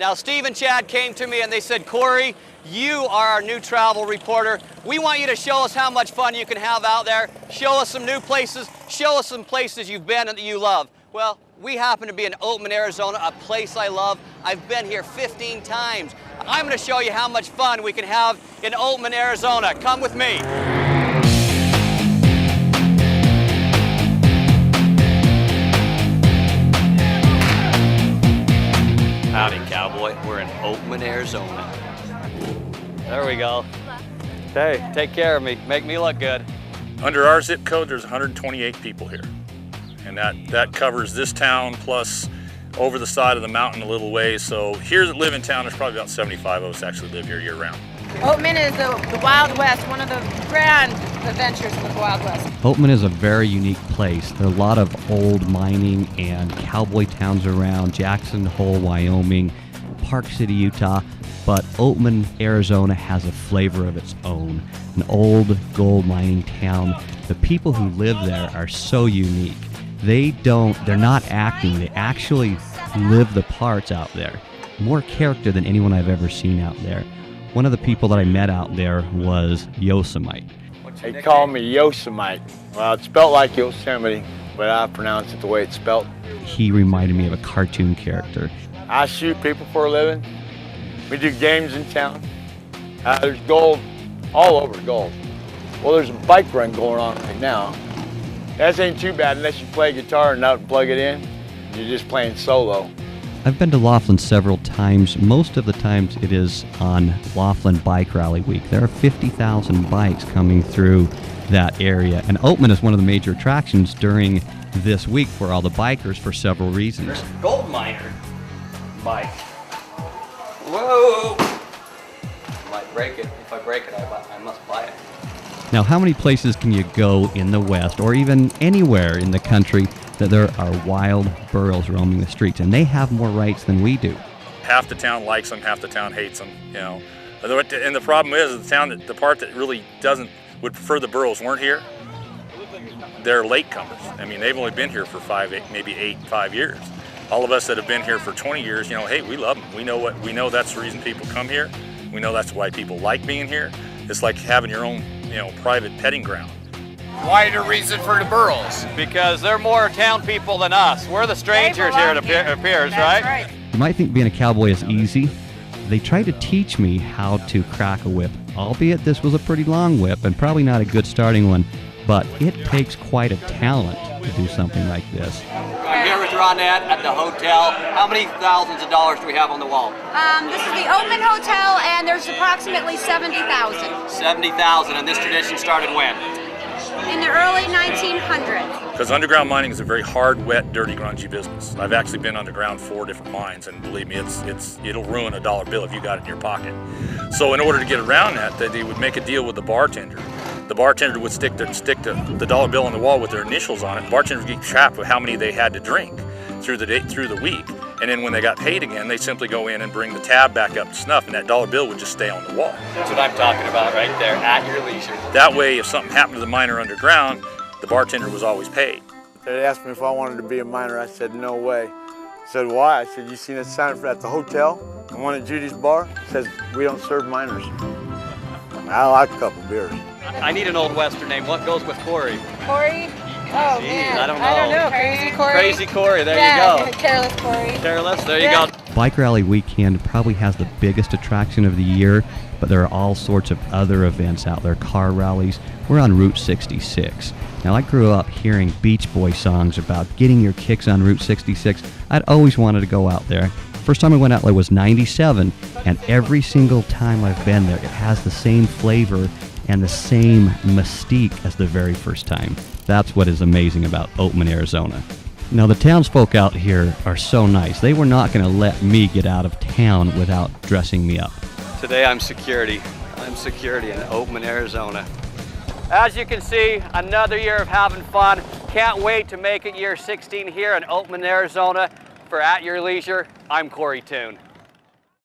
Now, Steve and Chad came to me and they said, Corey, you are our new travel reporter. We want you to show us how much fun you can have out there. Show us some new places. Show us some places you've been and that you love. Well, we happen to be in Oatman, Arizona, a place I love. I've been here 15 times. I'm going to show you how much fun we can have in Oatman, Arizona. Come with me. Howdy, cowboy. We're in Oatman, Arizona. There we go. Hey, take care of me. Make me look good. Under our zip code, there's 128 people here. And that covers this town plus over the side of the mountain a little ways. So here that live in town, there's probably about 75 of us actually live here year round. Oatman is the Wild West, one of the grand adventures in the Wild West. Oatman is a very unique place. There are a lot of old mining and cowboy towns around, Jackson Hole, Wyoming, Park City, Utah, but Oatman, Arizona has a flavor of its own. An old gold mining town. The people who live there are so unique. They're not acting, they actually live the parts out there. More character than anyone I've ever seen out there. One of the people that I met out there was Yosemite. They call me Yosemite. Well, it's spelled like Yosemite, but I pronounce it the way it's spelled. He reminded me of a cartoon character. I shoot people for a living. We do games in town. There's gold all over gold. Well, there's a bike run going on right now. That ain't too bad unless you play guitar and not plug it in. You're just playing solo. I've been to Laughlin several times. Most of the times it is on Laughlin Bike Rally Week. There are 50,000 bikes coming through that area. And Oatman is one of the major attractions during this week for all the bikers for several reasons. There's a gold miner bike. Whoa! I might break it. If I break it, I must buy it. Now, how many places can you go in the West or even anywhere in the country that there are wild burros roaming the streets, and they have more rights than we do? Half the town likes them, half the town hates them, you know. And the problem is the part that really would prefer the burros weren't here. They're latecomers. I mean, they've only been here for 5 years. All of us that have been here for 20 years, you know, hey, we love them. We know that's the reason people come here. We know that's why people like being here. It's like having your own, you know, private petting ground. Why the reason for the burros? Because they're more town people than us. We're the strangers here, it appears, right? You might think being a cowboy is easy. They tried to teach me how to crack a whip, albeit this was a pretty long whip and probably not a good starting one, but it takes quite a talent to do something like this. I'm here with Ronette at the hotel. How many thousands of dollars do we have on the wall? This is the Oatman Hotel, and there's approximately 70,000. 70,000, and this tradition started when? In the early 1900s. Because underground mining is a very hard, wet, dirty, grungy business. I've actually been underground 4 different mines, and believe me, it'll ruin a dollar bill if you got it in your pocket. So in order to get around that, they would make a deal with the bartender. The bartender would stick the dollar bill on the wall with their initials on it. The bartender would keep track of how many they had to drink through the week. And then when they got paid again, they simply go in and bring the tab back up to snuff, and that dollar bill would just stay on the wall. That's what I'm talking about right there, at your leisure. That way, if something happened to the miner underground, the bartender was always paid. They asked me if I wanted to be a miner. I said, no way. I said, why? I said, you seen a sign at the hotel? The one at Judy's bar? It says, we don't serve miners. I like a couple beers. I need an old Western name. What goes with Corey? Corey? Oh, Jeez, man. I don't know. Crazy Corey? Crazy Corey, there you go. Careless Corey. Careless, there you go. Bike Rally Weekend probably has the biggest attraction of the year, but there are all sorts of other events out there, car rallies. We're on Route 66. Now, I grew up hearing Beach Boy songs about getting your kicks on Route 66. I'd always wanted to go out there. First time I went out there was 97, and every single time I've been there, it has the same flavor and the same mystique as the very first time. That's what is amazing about Oatman, Arizona. Now, the townsfolk out here are so nice. They were not going to let me get out of town without dressing me up. Today I'm security. I'm security in Oatman, Arizona. As you can see, another year of having fun. Can't wait to make it year 16 here in Oatman, Arizona. For At Your Leisure, I'm Corey Toon.